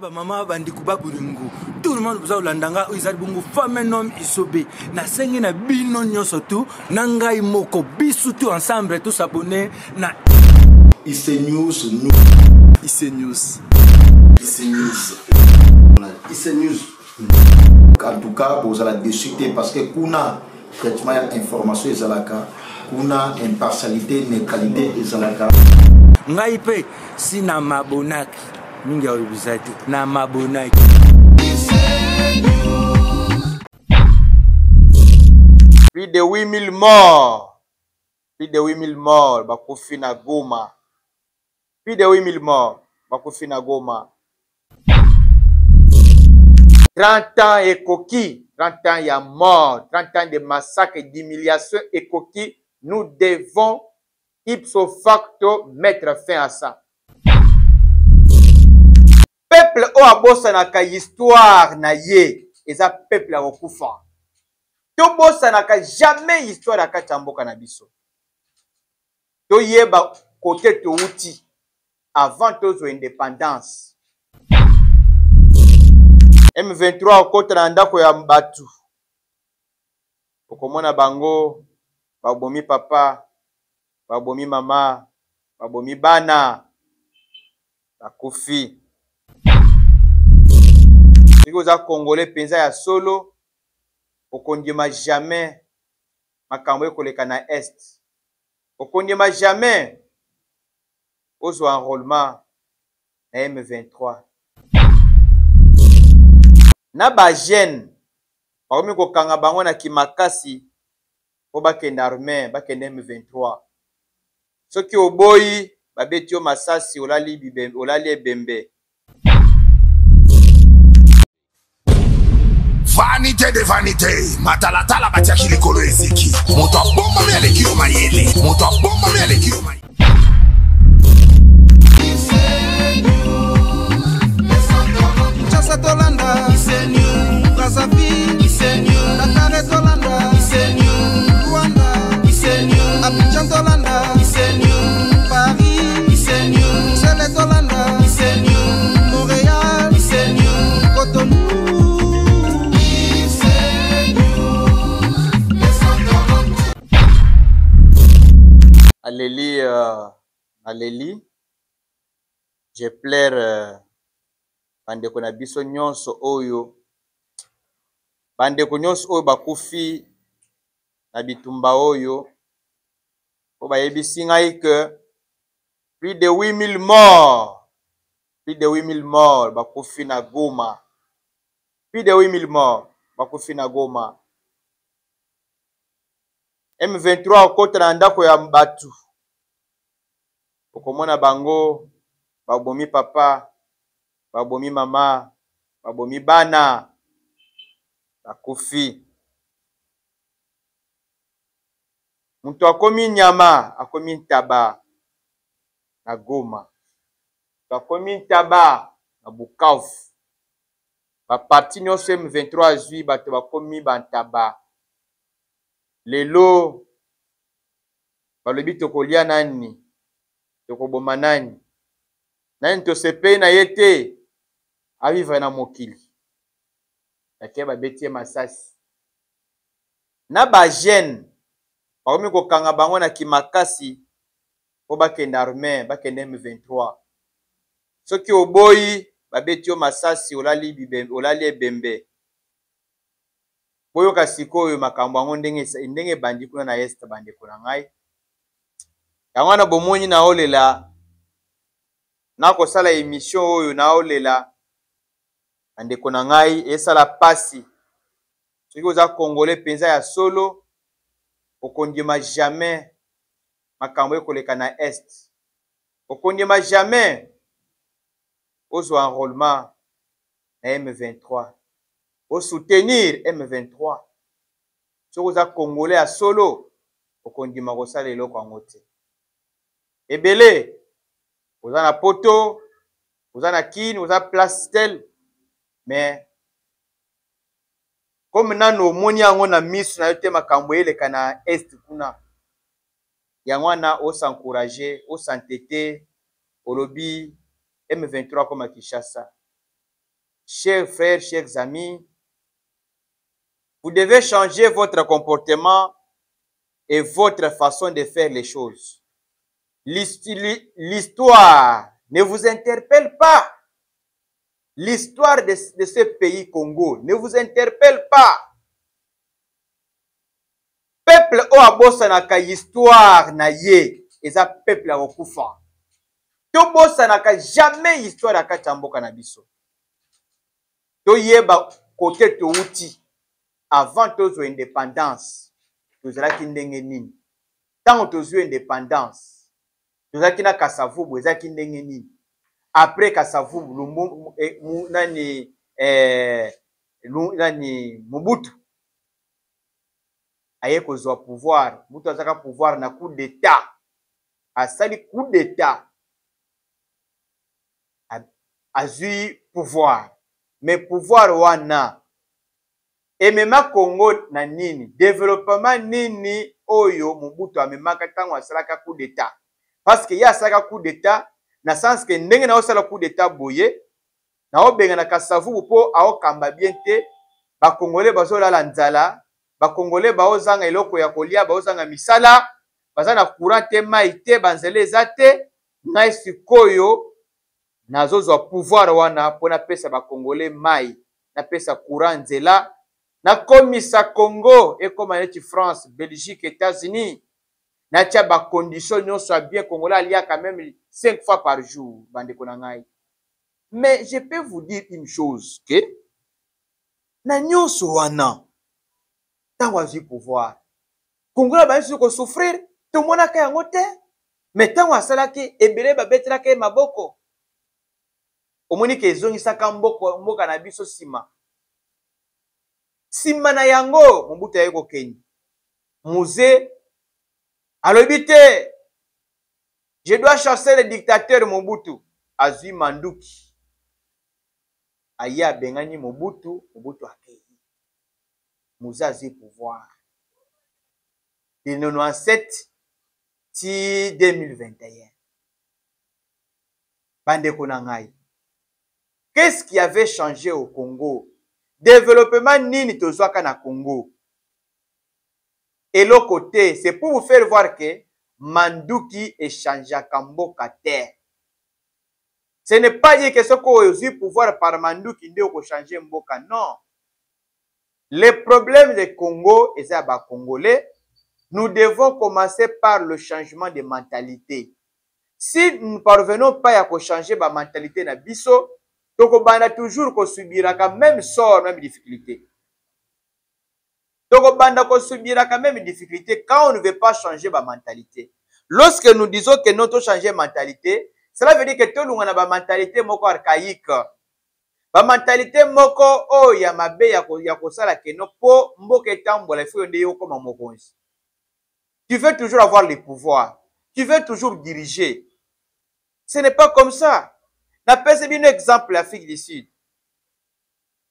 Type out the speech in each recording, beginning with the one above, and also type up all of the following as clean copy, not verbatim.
ba mama bandiko ba buringo tout le monde vous landanga izali bongo femme nom isobe na sengi na bino nyoso tu na ngai moko bisu tu ensemble tous abonnés na IC News IC News en tout cas vous allez discuter parce que kuna traitement information ezalaka kuna impartialité neutralité ezalaka ngai pe si na mabonaki mingi olibizati na mabonaki plus de 8000 morts. Plus de 8000 morts bakufi na Goma. Plus de 8000 morts bakufi na Goma. 30 ans et coquille, 30 ans il y a mort, 30 ans de massacres et d'humiliation et coquille. Nous devons ipso facto mettre fin à ça. Peuple o abosa na ka histoire na ye, eza peuple a okufa. To bosa na ka jamais histoire aka chamboka na biso. To yeba côté to uti avant tozo indépendance. M23 okota na ndako ya mbatu. Okomona bango babomi papa, babomi mama, babomi bana, bakufi. Si vous êtes congolais penza ya solo, okondima jamais makambo ekoleka na est. Okondima jamais ozo enrôlement na M23. Na ba jeune bakomi kokanga bango na kimakasi po bakende armée bakende M23. Soki oboyi babeti yo masasi olali ebembe. Vanité de vanité, matalatala batiaki likolo eziki. Moto abomba me aleki yo mayele. Moto abomba me aleki yo mayele. Chasa Tolanda, Isenyu, Brazzaville, Isenyu, Dakar Tolanda, Isenyu, Rwanda, Isenyu, Abidjan Tolanda, Isenyu, Paris, Isenyu, Sele Tolanda, Isenyu, Montréal, Isenyu, Cotonou. Alléluia, je pleure bandeko na biso nyonso oyo bandeko nyonso oyo bakufi na bitumba oyo po bayebisi ngai que plus de 8000 morts, plus de 8000 morts bakufi na Goma, plus de 8000 morts bakufi na Goma. M23 okota na ndako ya mbatu. Okomona bango babomi papa, babomi mama, babomi bana, bakufi. Mutu akomi nyama, akomi ntaba na Goma. Mutu akomi ntaba na Bukavu. Ba parti nyonso M23 azwi bato bakomi bantaba. Lelo balobi tokolia nani, tokoboma nani, nani tosepe na yete aviva na mokili. Yake babeti masasi. Na ba jeune bakomi kokanga bango na kimakasi po bakende armée, bakende M23. Soki oboyi babeti yo masasi olali ebembe. Boyoka sikoyo makambo yango ndenge bandi kuna na est bandeko na ngai. Yango na bomoni na olela na kosala émission oyo na olela bandeko na ngai esala pasi. Soki oza congolais penza ya solo okondima jamais makambo ekoleka na est. Okondima jamais ozo enrôlement na M23. Au soutenir M23. Si vous êtes congolais à solo, au kondima kosala eloko yango te. Ebele, vous avez na poto, vous avez na kin, vous avez place tel, mais comme nano moni yango na misu na yote makambo eleka na est kuna. Yango na o s'encourager, o s'entêter, au lobby M23 comme à Kinshasa. chers frères, chers amis, vous devez changer votre comportement et votre façon de faire les choses. L'histoire ne vous interpelle pas. L'histoire de ce pays Congo ne vous interpelle pas. Peuple o abosanaka histoire na ye, eza peuple a okufa. To bosanaka jamais histoire akati ya mboka na biso. To yeba kote to uti avant tozo indépendance. Tozalaki ndenge nini? Tango tozo indépendance, tozalaki na Kasavubu ezalaki ndenge nini? Après Kasavubu Mobutu aye kozwa pouvoir. Mobutu azaka pouvoir na coup d'état. Asali coup d'état. Azui pouvoir. Mais pouvoir wana emema Congo na nini? Développement nini oyo Mobutu amemaka tango asalaka coup d'état? Parce que ya asalaka coup d'état na sens que ndenge na osala coup d'état boye na obenga na Kasavubu po aokamba bien te ba Congolais bazolala nzala, ba Congolais baozanga eloko ya kolia, baozanga misala, baza na courant te, mai te, banzele eza te. Ngai sikoyo nazozwa pouvoir wana pona pesa ba Congolais mai, na pesa courant nzela, na komisa Congo ekoma neti France, Belgique, États-Unis. Na tia ba condition nyonso ya bien Congolais alia quand même 5 fois par jour bandeko na ngai. Mais je peux vous dire une chose que na nyonso wana tango azwi pouvoir Congolais bayebi ko souffrir tomonaka yango te, mais tango asalaki ebele babetelaka ye maboko omoni ke ezongisaka mboka na biso sima na yango. Mobutu aye kokende musée alobi te je dois chasser le dictateur Mobutu. Azui manduki aye abengani Mobutu akei musée azui pouvoir de 97 ti 2021. Bandeko na ngai, qu'est-ce qui avait changé au Congo? Développement nini tozwaka na Congo? Et l'autre côté, c'est pour vous faire voir que Manduki échange mboka terre. Ce n'est pas dire que ce qu'on a pouvoir par Manduki ne changer mboka, non. Le problème du Congo est à Congolais. Nous devons commencer par le changement de mentalité. Si nous ne parvenons pas à changer la mentalité na biso, donc on va toujours subir la même sort, même difficulté. Donc on va subir la même difficulté quand on ne veut pas changer la mentalité. Lorsque nous disons que nous devons changer la mentalité, cela veut dire que tout le monde a une mentalité moko archaïque. La mentalité moko oh ya mabe ya kosala ke no po mboka etambola il faut yonde yo comme mokonzi. Tu veux toujours avoir le pouvoir. Tu veux toujours diriger. Ce n'est pas comme ça. N'appelle bien un exemple l'Afrique du Sud.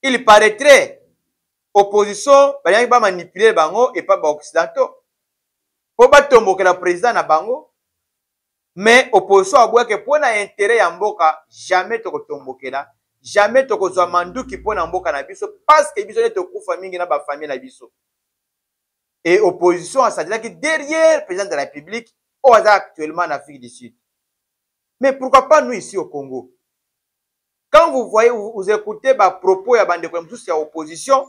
Il paraîtrait opposition va manipuler bango et pas occidentaux. Pour pas tomber que le président na bango, mais opposition a boire que pour na intérêt ya mboka jamais to tomboke là, jamais to kozwa manduki pour na mboka na biso parce que biso to kufa mingi na ba famille na biso. Et opposition à ça dire que derrière le président de la République au hasard actuellement en Afrique du Sud. Mais pourquoi pas nous ici au Congo? Quand vous voyez, vous écoutez les propos, il y a des opposition,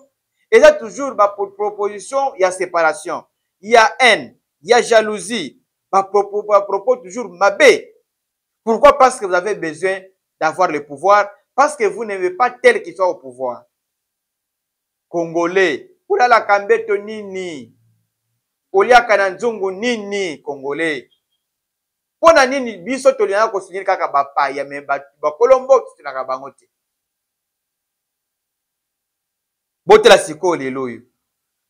et il y a toujours des propositions, il y a séparation, il y a haine, il y a jalousie, des propos toujours mabé. Pourquoi? Parce que vous avez besoin d'avoir le pouvoir, parce que vous n'aimez pas tel qui soit au pouvoir. Congolais, pour la kambeto nini, olia kananzungu nini, Congolais. Pona nini biso toliana ko signer kaka bapa ya me ba kolombo tutinaka bango te. Botela siko lelo yo.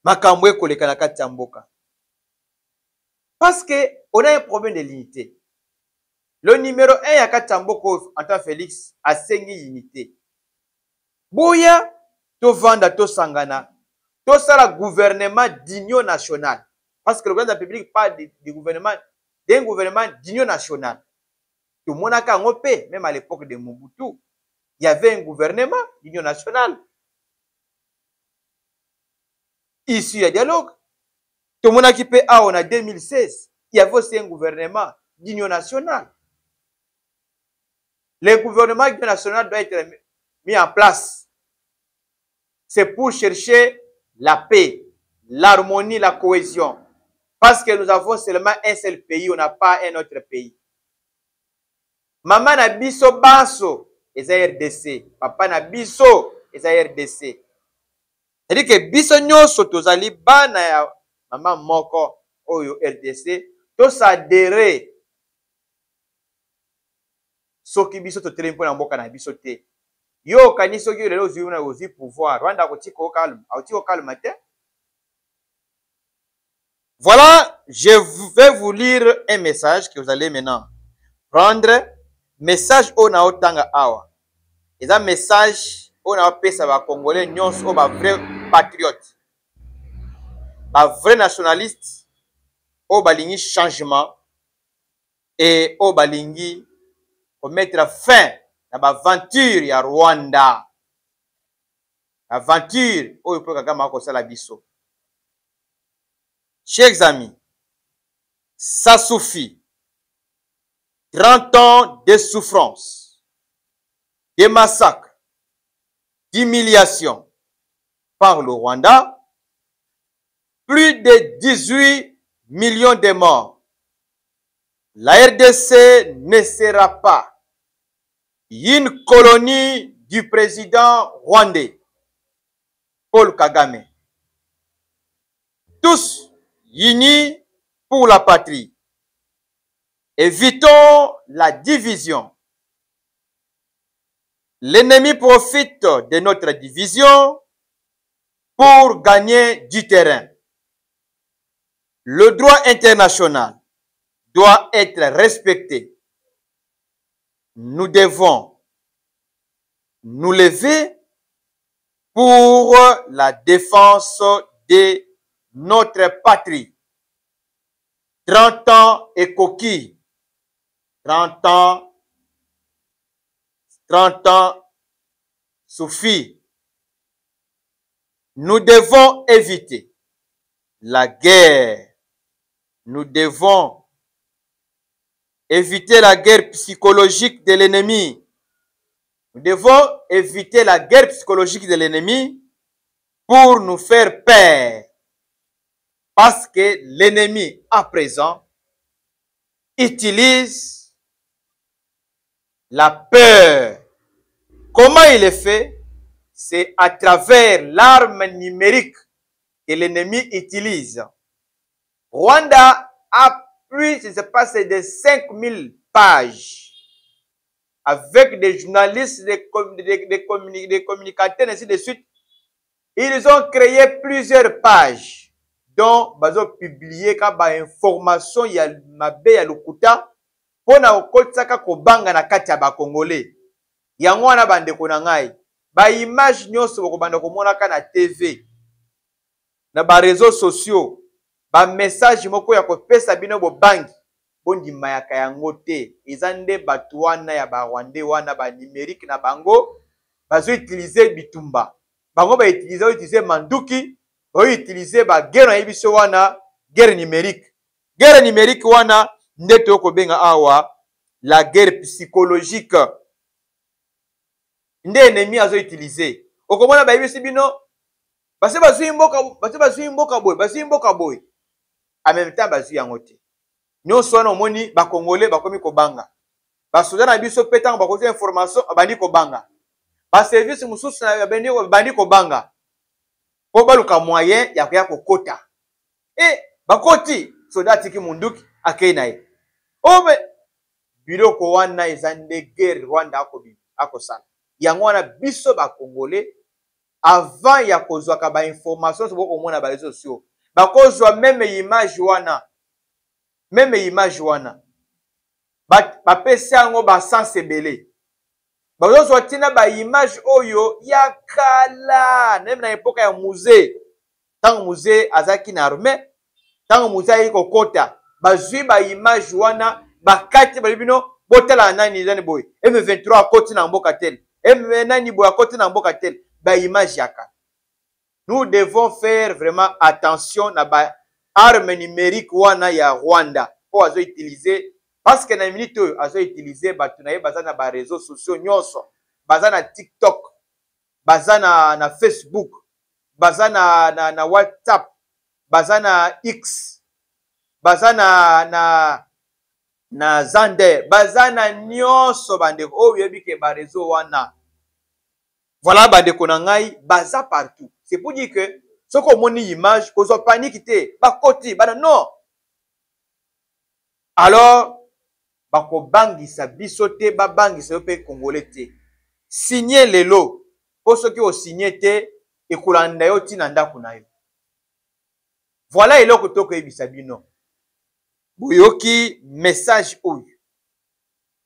Makambo ekoleka na kati ya mboka. Parce que on a un problème de l'unité. Le numéro 1 ya kati ya mboka Antoine Félix a sengi unité. Boya to vanda to sangana. To sala gouvernement d'union nationale. Parce que le gouvernement de la République parle du gouvernement d'un gouvernement d'union nationale. Tout le monde a même à l'époque de Mobutu. il y avait un gouvernement d'union nationale. Issu à dialogue. Tout le monde qui peut en 2016, il y avait aussi un gouvernement d'union nationale. Le gouvernement d'union nationale doit être mis en place. C'est pour chercher la paix, l'harmonie, la cohésion. Parce que nous avons seulement un seul pays, on n'a pas un autre pays. Maman na biso baso, eza RDC. Papa na biso, eza RDC. C'est-à-dire que biso nyonso tozali bana ya maman moko oyo RDC, to s'adhérer. Soki biso to telempo na mboka na biso te. Yo kaniso ki lelo ozwi na ozi pouvoir. Rwanda ko tiko calme, au calme te. Voilà, je vais vous lire un message que vous allez maintenant prendre. Message au na otanga awa. Et un message au na pesa ba congolais nyonso ba vrai patriote. Ba vrai nationaliste au balingi changement et au balingi pour mettre fin à l'aventure ya Rwanda. Aventure au peut kagama ko sala biso. Chers amis, ça suffit. 30 ans de souffrance, de massacres, d'humiliation par le Rwanda, plus de 18 millions de morts. La RDC ne sera pas une colonie du président rwandais, Paul Kagame. Tous unis pour la patrie. Évitons la division. L'ennemi profite de notre division pour gagner du terrain. Le droit international doit être respecté. Nous devons nous lever pour la défense de notre patrie. 30 ans et coquille. 30 ans suffit. Nous devons éviter la guerre. Nous devons éviter la guerre psychologique de l'ennemi. Nous devons éviter la guerre psychologique de l'ennemi pour nous faire peur. Parce que l'ennemi, à présent, utilise la peur. Comment il est fait? C'est à travers l'arme numérique que l'ennemi utilise. Rwanda a plus, je ne sais pas, c'est de 5000 pages avec des journalistes, des communicateurs, ainsi de suite. Ils ont créé plusieurs pages dont ils ont publié comme information, il y a mabe ya lokuta pour na okotaka kobanga na kati ya ba congolais. Yango wana bandeko na ngai ba image nyonso bokobanda komonaka na TV na ba réseaux sociaux ba message moko ya kopesa bino bobangi bondima ya kayango te ezande batu wana ya ba Rwandais wana ba numérique na bango bazo utiliser bitumba bango ba utiliser manduki ba utiliser ba guerre na biso wana guerre numérique wana ndeto yoko benga awa la guerre psychologique nde ennemi azo utiliser okomona ba yebisi bino base bazui mboka boy en même temps bazui yango te nyonso wana omoni ba congolais bakomi kobanga ba soda na biso petang bakozi information bandi kobanga ba service mususu na bandi kobanga po baluka moyen ya koya kokota bakoti soda tiki munduki akei naye obe biloko wana ezande guerre Rwanda akosala yango wana biso ba congolais avant ya kozwa ka ba information so bokomona ba réseaux sociaux bakozwa même image wana ba pesa yango ba sensebele bazozwa tina ba image oyo ya kala même na époque ya musée tant musée azaki na armée tant musée ayi kokota bazwi ba image wana bakati balibino botela nani zani boy M23 akoti na mboka tel et nani boya kote na mboka tel ba image yaka. Nous devons faire vraiment attention na ba arme numérique wana ya Rwanda po azo utiliser parce que na minute azo utiliser batu na ye baza na ba réseaux sociaux nyonso, baza na TikTok, baza na Facebook, baza na WhatsApp, baza na X, baza na Zander, baza na nyonso bandeko oyo yebi ke ba réseau wana. Voilà bandeko na ngai baza partout. C'est pour dire que ce qu'on moni image kozwa panique te ba koti bana non. Alors bako bangisa biso te ba bangisa pe congolais te. Signer lelo pour ceux qui ont signé te ekolanda yo tina ndako na yo. Voilà eloko toko ebisa bino. Boyoki message oyo.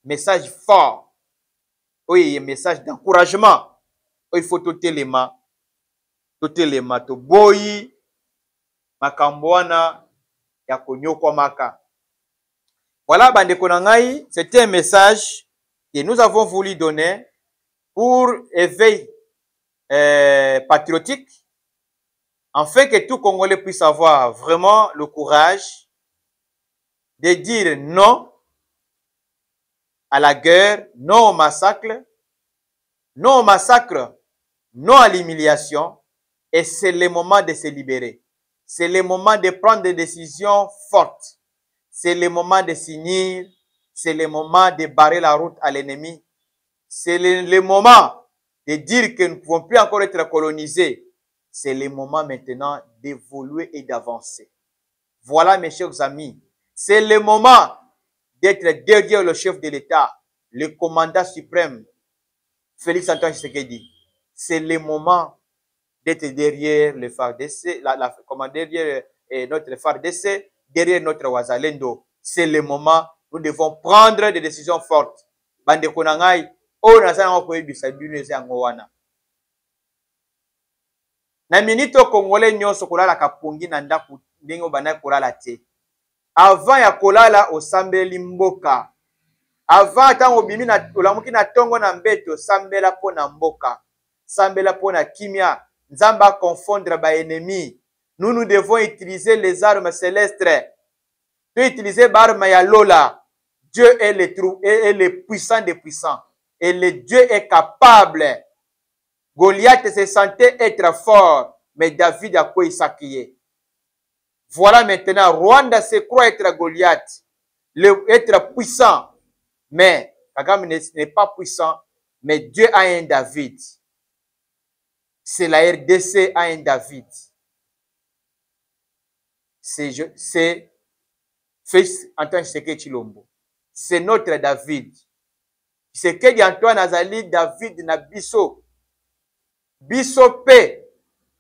Message fort. Oui, message d'encouragement. Il faut tout élément to boyi makambwana ya konyoko maka. Voilà bandeko na ngai, c'était un message que nous avons voulu donner pour éveil patriotique, afin que tout Congolais puisse avoir vraiment le courage de dire non à la guerre, non au massacre, non à l'humiliation. Et c'est le moment de se libérer. C'est le moment de prendre des décisions fortes. C'est le moment de s'unir. C'est le moment de barrer la route à l'ennemi. C'est le moment de dire que nous ne pouvons plus encore être colonisés. C'est le moment maintenant d'évoluer et d'avancer. Voilà mes chers amis. C'est le moment d'être derrière le chef de l'État, le commandant suprême, Félix Antoine Tshisekedi. C'est le moment d'être derrière le FARDC, derrière notre FARDC, derrière notre Wazalendo. C'est le moment où nous devons prendre des décisions fortes. Bande konangai, o nazana ko ebisa bino ezango wana. Na minito Congolais nyonso kolala kapungi na ndaku ndingo bana kolala te. Avant ya kolala osambeli mboka. Avant tango bimi na olamuki na tongo na mbeto sambela po na mboka. Sambela po na kimia. Nzamba confondre ba ennemis. Nous devons utiliser les armes célestes. Tu utiliser l'arme ya Lola. Dieu est le puissant des puissants. Et le Dieu est capable. Goliath se sentait être fort, mais David a quoi s'acquier. Voilà maintenant, Rwanda se croit être Goliath, être puissant. Mais Kagame n'est pas puissant, mais Dieu a un David. C'est la RDC a un David. C'est Félix Antoine Tshisekedi Tshilombo. C'est notre David. Tshisekedi Antoine Azali David na biso. Biso pe.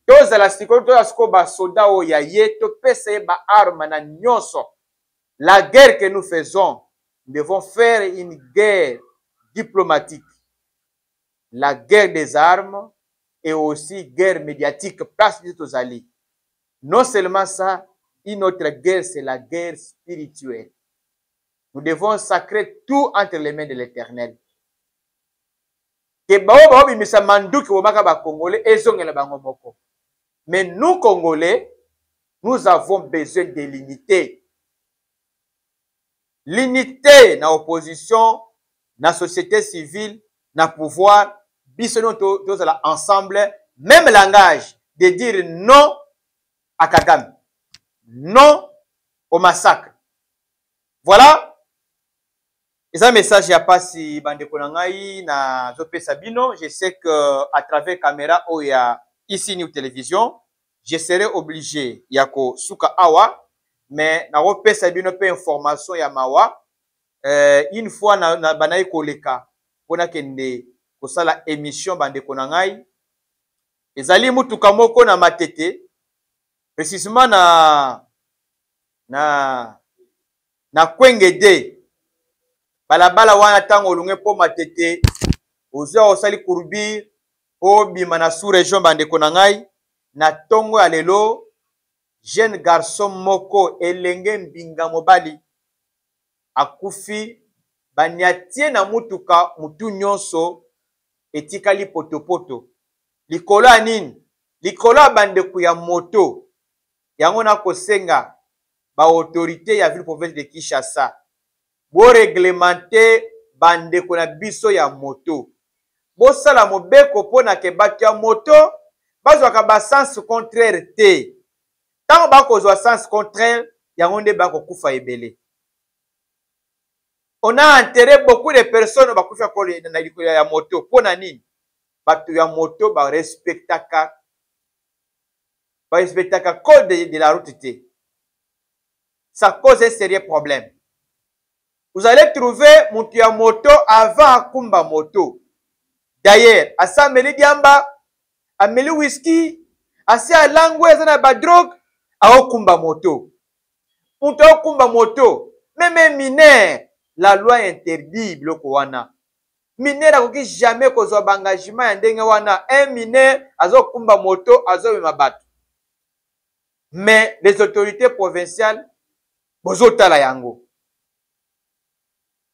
Toza la sikoyo toza siko ba soda o ya ye to pese ba arme na nyonso. La guerre que nous faisons, nous devons faire une guerre diplomatique. La guerre des armes et aussi guerre médiatique place de Tozali. Non seulement ça, une autre guerre, c'est la guerre spirituelle. Nous devons sacrer tout entre les mains de l'Éternel. Mais nous, Congolais, nous avons besoin de l'unité. L'unité dans l'opposition, dans la société civile, dans le pouvoir, tous ensemble, même langage, de dire non à Kagame, non au massacre. Voilà. Et ça, message, il n'y a pas si Bandekonangaï na Zopé Sabino. Je sais que à travers caméra ou il y a ici New Télévision, je serai obligé, yako suka awa, mais na Zopé Sabino pe information ya mawa. Une fois na banaï koleka, on a kende kosala émission Bandekonangaï. Ezali mutuka moko na matete, précisément na Kwengede. Balabala wana tango lunge po matete ozo osali kurubi o bima na sous région Bandekonangaï na tongo ya lelo jeune garçon moko elenge mbinga mobali akufi banyatie na mutuka mutu nyonso etikali potopoto likolo ya nini likolo ya bandeko ya moto yango na kosenga ba autorité ya ville province de Kinshasa bo réglementer bandeko na biso ya moto bosala mobeko mpona ke bato ya moto bazwaka basens contraire te ntango bakozwa sens contraire yango nde bakokufa ebele. On a enterré beaucoup de personnes bakufa na likolo ya moto mpona nini bato ya moto barespectaka code de la route te. Ça cause un sérieux problème. Vous allez trouver mutu ya moto avant akumba moto. D'ailleurs, asa ameli diamba, ameli whisky, asa alangwe eza na ba drogue, aokumba moto. Mutu aokumba moto, même mineur, la loi interdit biloko wana. Mineur akoki jamais kozwa ba engagement ya ndenge wana. Un mineur azokumba moto, azomema bato. Mais les autorités provinciales bozotala yango.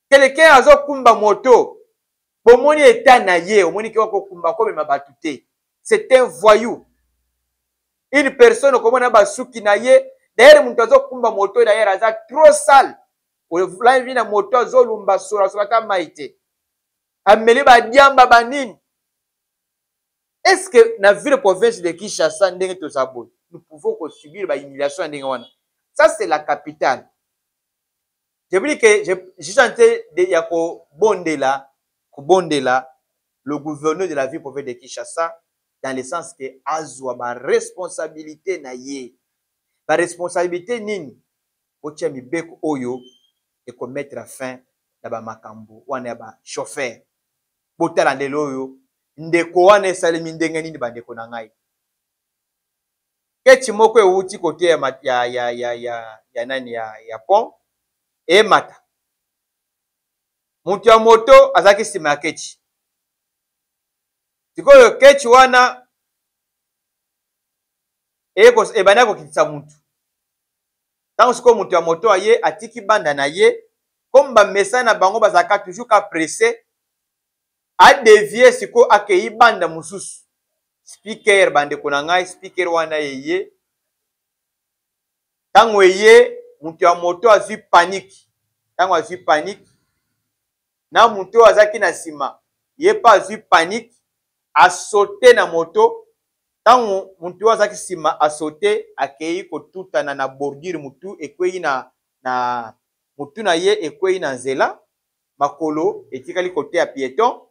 Quelqu'un azokumba moto, bomoni état na ye, omoni ki wakokumba komema bato te. C'est un voyou. Une personne komona basuki na ye, d'ailleurs mutu azokumba moto d'ailleurs aza trop sale. Ola vina moto azolumba sura ta maite. Ameli ba diamba banini. Est-ce que na ville province de Kinshasa ndenge to sabo, nous pouvons subir ba humiliation ndenge wana? Ça c'est la capitale. Je veux dire que j'ai chanté de Yako Bondela, le gouverneur de la ville province de Kinshasa, dans le sens que azwa ba responsabilité na ye. Ba responsabilité nini? Otia mibeko oyo et ko mettre fin na ba makambo wana ba chauffeur. Botala ndelo oyo ndeko wana esalemi ndenge nini bandeko na ngai. Keti moko euti kote ya nani ya pont e mata. Mutu ya moto azaki sima ya keti. Sikoyo keti wana ebana kokitisa mutu. Tango siko mutu ya moto aye atiki banda na ye komba mesa na bango bazaka toujours ka pressé a dévier siko akei banda mususu. Speaker bandeko na ngai speaker wana yeye tango yeye mutu ya moto azwi panique. Tango azwi panique na mutu azaki na sima ye pa azwi panique a sauter na moto. Tango mutu azaki sima a sauter akei kotutana na bordure mutu ekwei na mutu na ye ekwei na nzela makolo etikali kote ya piéton.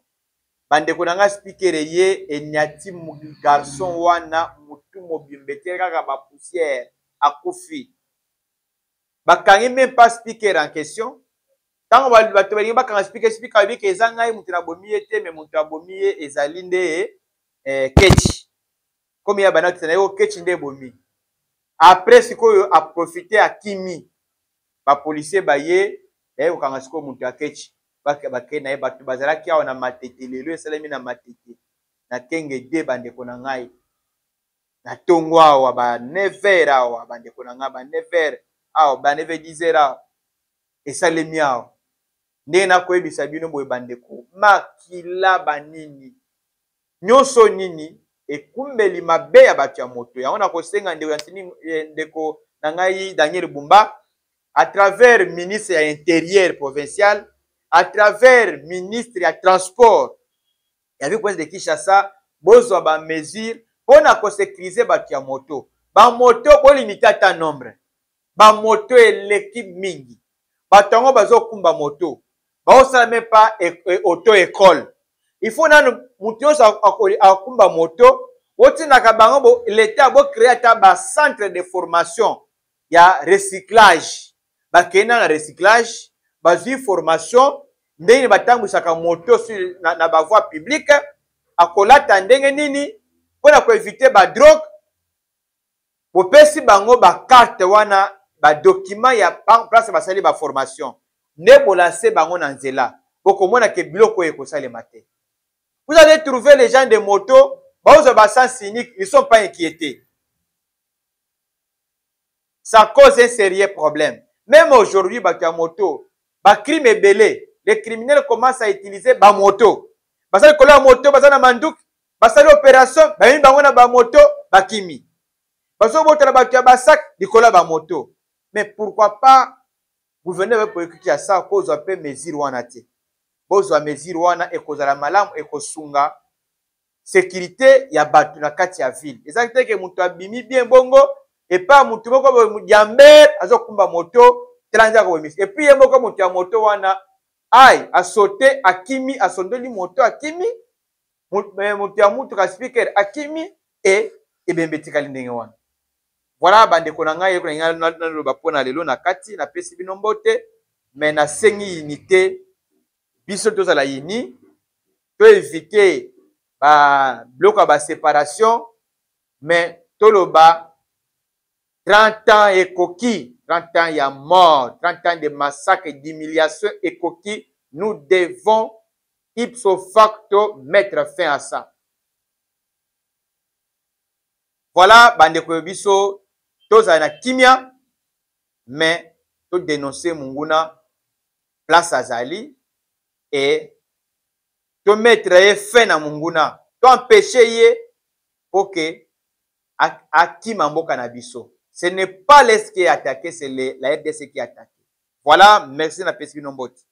Bandeko na nga speaker ye enyati garçon wana mutu mobimbete kaka ba poussière akufi. Bakangi même pas speaker en question. Tango bato balingi bakanga speaker abiki eza ngai mutu na bomiye te mais mutu abomiye ezali nde kechi. Comme ya bana kitana yo kechi nde bomi. Après sikoyo a profiter a kimi. Ba policier baye okanga siko mutu ya kechi. Bakena na ye bato bazalaki awa na matete lelo esalemi na matete na kenge de bandeko na ngai na tongo awa ba 9h awa bandeko na ngai ba 9h awa ba 9h10 awa esalemi awa ndenge na koyebisa bino boye bandeko makila banini nyonso nini ekumbeli mabe ya bato ya moto yango na kosenga ndeko na ngai Daniel Bumba à travers ministre ya intérieur provincial, à travers ministre ya transport ya ville province de Kinshasa bozwa ba mesure pona ko sécuriser bato ya moto. Ba moto ko limiter ata nombre. Ba moto l'équipe mingi. Batongo bazokumba moto. Ba osala même pas auto école. Il faut na mutu akumba moto otina ka bango l'état bo créer ata ba centre de formation ya recyclage. Ba kena na recyclage, bazui formation ndenge batambusaka moto na ba voie publique akolata ndenge nini pona ko éviter ba drogue. Bopesi bango ba carte wana ba document ya place basali ba formation. Ne bolancer bango na nzela. Bokomona ke biloko ekosalema te. Vous allez trouver les gens de moto, ils ont sens cynique, ils ne sont pas inquiétés. Ça cause un sérieux problème. Même aujourd'hui, moto, crime est belé. Les criminels commencent à utiliser moto. basali kola moto bazana manduki basali opération bayini bango na ba moto bakimi baso botala bato ya basak likola ba moto. Mais pourquoi pas gouverneur politique ya ça cause un peu mesure wana te bozwa mesure wana ekozala malamu ekosunga sécurité ya bato na kati ya ville ezakite ke mutu abimi bien bongo et pas mutu moko jamber azokumba moto telanja ko mis et puis yemoko mutu ya moto wana ai asote akimi asondoli moto akimi mutu ya mutu ka speaker akimi et ebembetikali ndenge wana. Voilà bandeko na ngai ko na loba pona lelo na kati na pesi binombote mais na sengi unité biso tozala yini to éviter ba bloc ba séparation mais toloba 30 ans ekoki 30 ans ya mort 30 ans de massacre d'humiliation ekoki nous devons ipso facto mettre fin à ça. Voilà bandeko biso toza na kimia mais to dénoncer munguna place azali et to mettre fin na munguna to empêcher ye pour que akima mboka na biso. Ce n'est pas l'Est qui est attaqué, c'est la RDC qui est attaqué. Voilà, merci na pesi nomboti.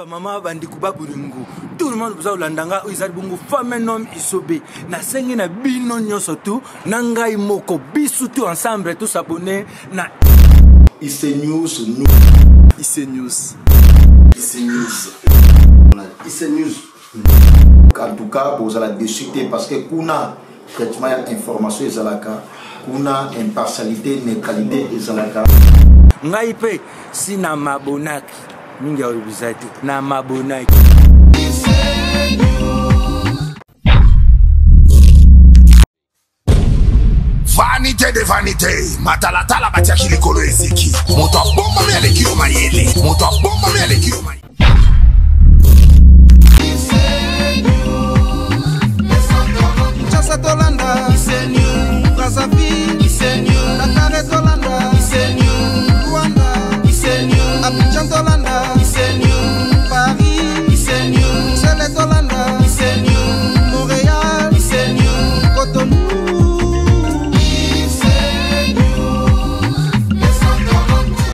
Maman bandiku baburingu tout le monde vous a landanga izali bungu femme nom isobe na sengi na bino nyoso tu na ngai moko bisu tu ensemble tous abonnés na IC News IC News IC News IC News. En tout cas vous allez discuter parce que kuna traitement information ezalaka kuna impartialité neutralité ezalaka ngai pe sina mabonaki mingi ya ubizati na mabonaki. Vanité de vanité, matalatala batiaki likolo eziki. Moto abomba me aleki yo mayele. Moto abomba me aleki yo mayele.